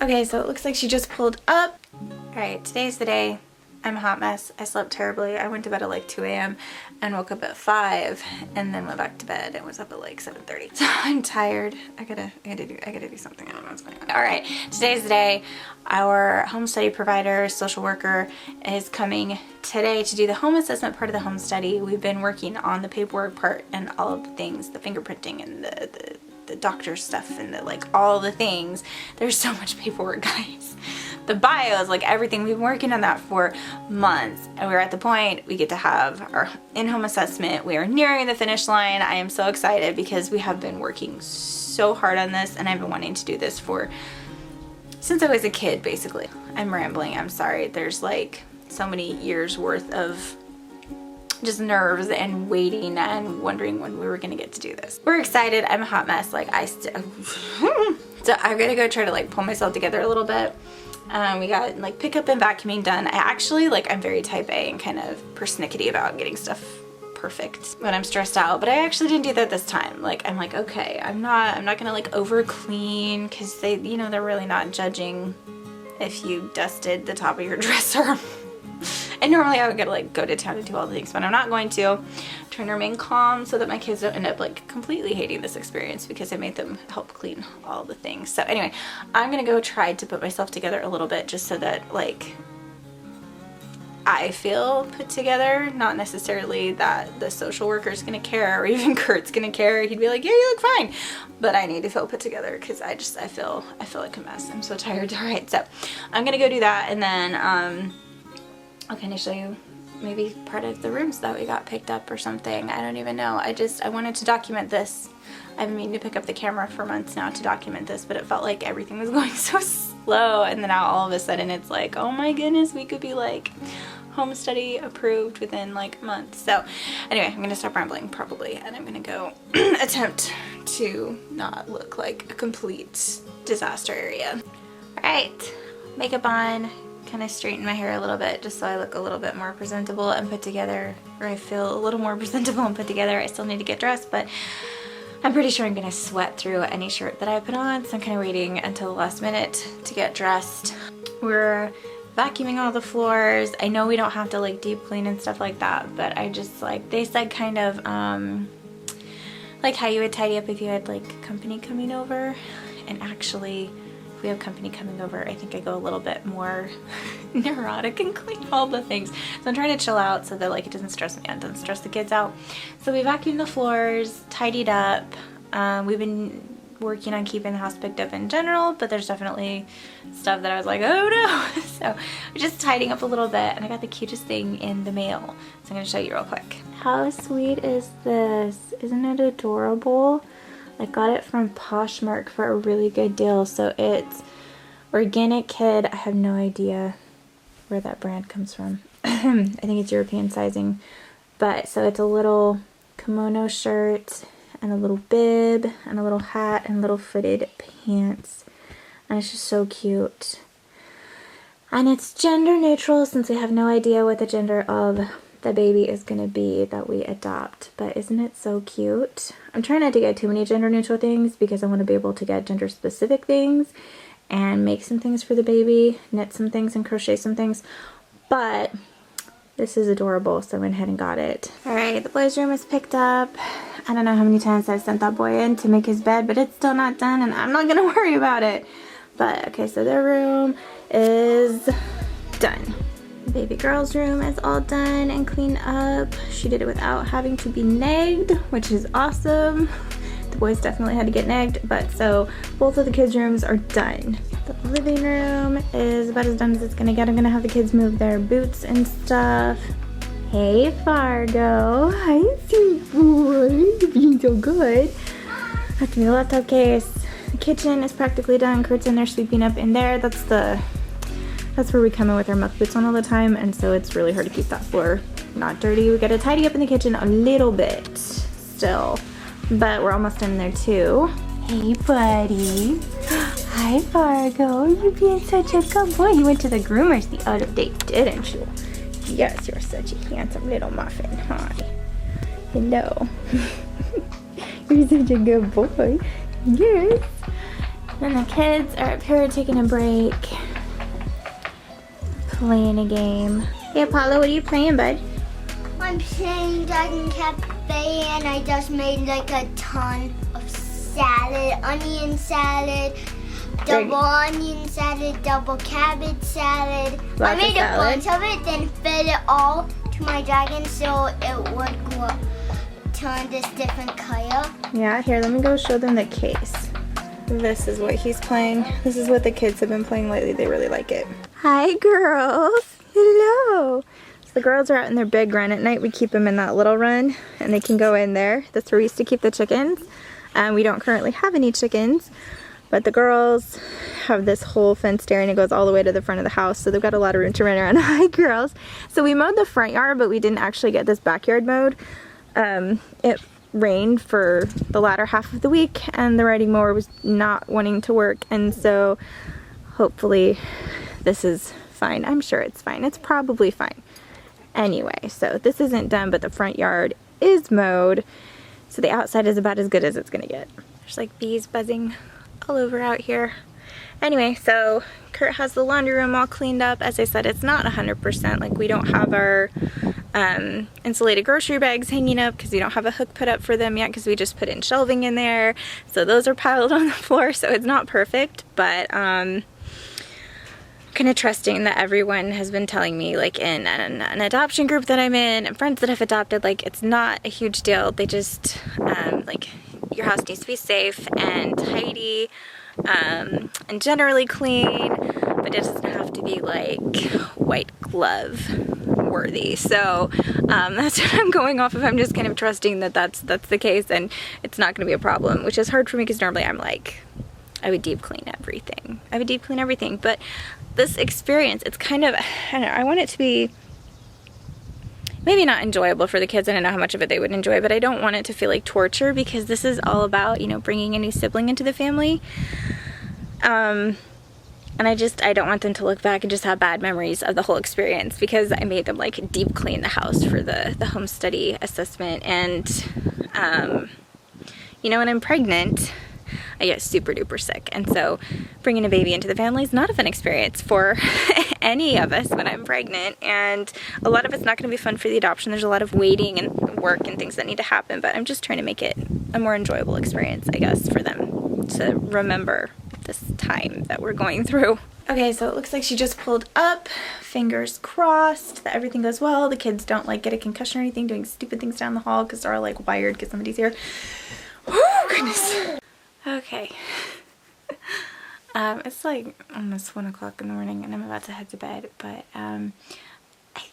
Okay, so it looks like she just pulled up. Alright, today's the day. I'm a hot mess. I slept terribly. I went to bed at like 2 a.m. and woke up at 5 and then went back to bed and was up at like 7:30. So I'm tired. I gotta do something. I don't know what's going on. Alright, today's the day. Our home study provider, social worker, is coming today to do the home assessment part of the home study. We've been working on the paperwork part and all of the things, the fingerprinting and the doctor stuff and like all the things. There's so much paperwork, guys. The bios, like everything. We've been working on that for months, and we're at the point we get to have our in-home assessment. We are nearing the finish line. I am so excited because we have been working so hard on this, and I've been wanting to do this since I was a kid, basically. I'm rambling, I'm sorry. There's like so many years worth of just nerves and waiting and wondering when we were gonna get to do this. We're excited. I'm a hot mess. Like so I'm gonna go try to like pull myself together a little bit. We got like pickup and vacuuming done. I'm very type A and kind of persnickety about getting stuff perfect when I'm stressed out, but I actually didn't do that this time. Like I'm like, okay, I'm not gonna like over clean, because they, you know, they're really not judging if you dusted the top of your dresser. And normally I would go to town and do all the things, but I'm not going to. I'm trying to remain calm so that my kids don't end up like completely hating this experience because I made them help clean all the things. So anyway, I'm gonna go try to put myself together a little bit just so that like I feel put together, not necessarily that the social worker is gonna care or even Kurt's gonna care. He'd be like, yeah, you look fine. But I need to feel put together because I feel like a mess. I'm so tired. All right, so I'm gonna go do that, and then I'll kind of show you maybe part of the rooms that we got picked up or something. I don't even know. I wanted to document this. I've been meaning to pick up the camera for months now to document this, but it felt like everything was going so slow, and then now all of a sudden it's like, oh my goodness, we could be like home study approved within like months. So anyway, I'm gonna stop rambling probably, and I'm gonna go attempt to not look like a complete disaster area. All right, makeup on. Kind of straighten my hair a little bit just so I look a little bit more presentable and put together, or I feel a little more presentable and put together. I still need to get dressed, but I'm pretty sure I'm gonna sweat through any shirt that I put on, so I'm kind of waiting until the last minute to get dressed. We're vacuuming all the floors. I know we don't have to like deep clean and stuff like that, but I just like, they said kind of like how you would tidy up if you had like company coming over, and actually we have company coming over, I think I go a little bit more neurotic and clean all the things. So I'm trying to chill out so that like it doesn't stress me out, doesn't stress the kids out. So we vacuumed the floors, tidied up. We've been working on keeping the house picked up in general, but there's definitely stuff that I was like, oh no. So we're just tidying up a little bit, and I got the cutest thing in the mail. So I'm gonna show you real quick. How sweet is this? Isn't it adorable? I got it from Poshmark for a really good deal. So it's Organic Kid. I have no idea where that brand comes from. I think it's European sizing. But so it's a little kimono shirt and a little bib and a little hat and little footed pants. And it's just so cute. And it's gender neutral since we have no idea what the gender of the baby is gonna be that we adopt. But isn't it so cute? I'm trying not to get too many gender neutral things because I want to be able to get gender specific things and make some things for the baby, knit some things and crochet some things. But this is adorable, so I went ahead and got it. Alright, the boys' room is picked up. I don't know how many times I've sent that boy in to make his bed, but it's still not done, and I'm not gonna worry about it. But okay, so their room is done. Baby girl's room is all done and cleaned up. She did it without having to be nagged, which is awesome. The boys definitely had to get nagged, but so both of the kids' rooms are done. The living room is about as done as it's gonna get. I'm gonna have the kids move their boots and stuff. Hey Fargo, hi sweet boy, you're being so good. Have to be the laptop case. The kitchen is practically done. Kurt's in there sweeping up in there. That's where we come in with our muck boots on all the time, and so it's really hard to keep that floor not dirty. We gotta tidy up in the kitchen a little bit still, but we're almost done there too. Hey buddy. Hi Fargo, you're being such a good boy. You went to the groomers the other day, didn't you? Yes, you're such a handsome little muffin. Hi. Hello. You're such a good boy. Yes. And the kids are up here taking a break, playing a game. Hey Apollo, what are you playing, bud? I'm playing Dragon Cafe and I just made like a ton of salad, onion salad, double onion salad, double cabbage salad. I made a bunch of it, then fed it all to my dragon so it would go turn this different color. Yeah, here, let me go show them the case. This is what he's playing. This is what the kids have been playing lately. They really like it. Hi, girls. Hello. So the girls are out in their big run. At night, we keep them in that little run, and they can go in there. That's where we used to keep the chickens. We don't currently have any chickens, but the girls have this whole fenced area, and it goes all the way to the front of the house, so they've got a lot of room to run around. Hi, girls. So we mowed the front yard, but we didn't actually get this backyard mowed. It rained for the latter half of the week and the riding mower was not wanting to work, and so hopefully this is fine. I'm sure it's fine. It's probably fine. Anyway, so this isn't done, but the front yard is mowed, so the outside is about as good as it's gonna get. There's like bees buzzing all over out here. Anyway, so Kurt has the laundry room all cleaned up. As I said, it's not 100%. Like, we don't have our insulated grocery bags hanging up because we don't have a hook put up for them yet because we just put in shelving in there. So those are piled on the floor, so it's not perfect, but kind of trusting that everyone has been telling me, like in an adoption group that I'm in and friends that have adopted, like it's not a huge deal. They just, like, your house needs to be safe and tidy and generally clean, but it doesn't have to be like white glove worthy. So that's what I'm going off of. I'm just kind of trusting that that's the case and it's not going to be a problem, which is hard for me because normally I'm like, I would deep clean everything. But this experience, it's kind of, I don't know, I want it to be maybe not enjoyable for the kids. I don't know how much of it they would enjoy, but I don't want it to feel like torture because this is all about, you know, bringing a new sibling into the family. And I don't want them to look back and just have bad memories of the whole experience because I made them like deep clean the house for the home study assessment. And, you know, when I'm pregnant, I get super duper sick. And so bringing a baby into the family is not a fun experience for any of us when I'm pregnant. And a lot of it's not going to be fun for the adoption. There's a lot of waiting and work and things that need to happen. But I'm just trying to make it a more enjoyable experience, I guess, for them to remember this time that we're going through. Okay, so it looks like she just pulled up. Fingers crossed that everything goes well. The kids don't like get a concussion or anything doing stupid things down the hall because they're all like wired because somebody's here. Oh, goodness. Okay. It's like almost 1 o'clock in the morning and I'm about to head to bed, but I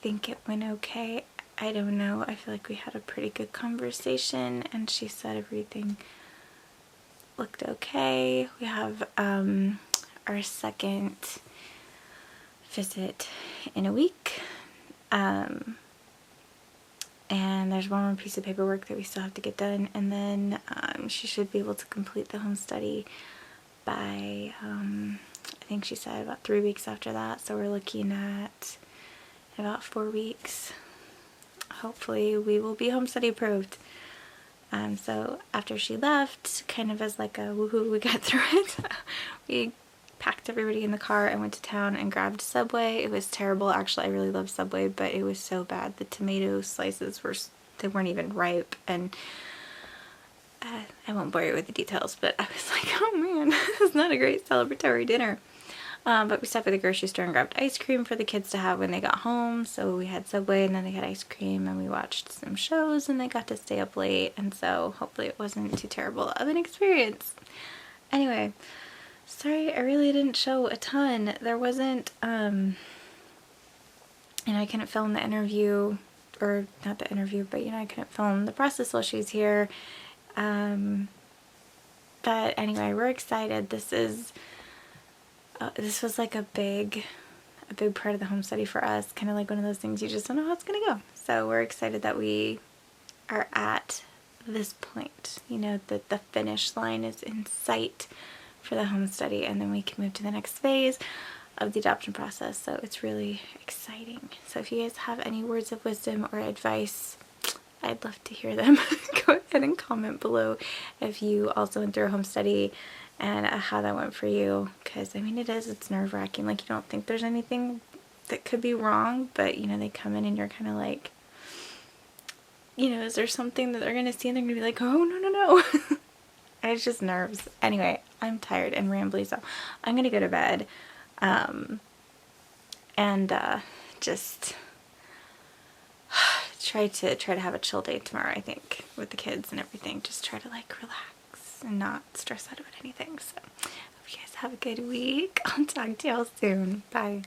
think it went okay. I don't know. I feel like we had a pretty good conversation and she said everything looked okay. We have our second visit in a week. And there's one more piece of paperwork that we still have to get done, and then she should be able to complete the home study by I think she said about 3 weeks after that, so we're looking at about 4 weeks. Hopefully we will be home study approved. So after she left, kind of as like a woohoo, we got through it. We packed everybody in the car and went to town and grabbed Subway. It was terrible. Actually, I really love Subway, but it was so bad. The tomato slices they weren't even ripe, and I won't bore you with the details, but I was like, oh man, this is not a great celebratory dinner. But we stopped at the grocery store and grabbed ice cream for the kids to have when they got home. So we had Subway and then they had ice cream and we watched some shows and they got to stay up late. And so hopefully it wasn't too terrible of an experience. Anyway, sorry I really didn't show a ton. There wasn't, and I couldn't film the interview, or not the interview, but you know, I couldn't film the process while she's here. But anyway, we're excited. This was like a big part of the home study for us, kind of like one of those things you just don't know how it's gonna go. So we're excited that we are at this point, you know, that the finish line is in sight for the home study, and then we can move to the next phase of the adoption process. So it's really exciting. So if you guys have any words of wisdom or advice, I'd love to hear them. Go ahead and comment below if you also went through a home study and how that went for you, because I mean it's nerve-wracking. Like, you don't think there's anything that could be wrong, but you know, they come in and you're kind of like, you know, is there something that they're gonna see and they're gonna be like, oh no. It's just nerves. Anyway, I'm tired and rambly, so I'm gonna go to bed and just try to have a chill day tomorrow, I think, with the kids and everything. Just try to like relax and not stress out about anything. So hope you guys have a good week. I'll talk to y'all soon. Bye.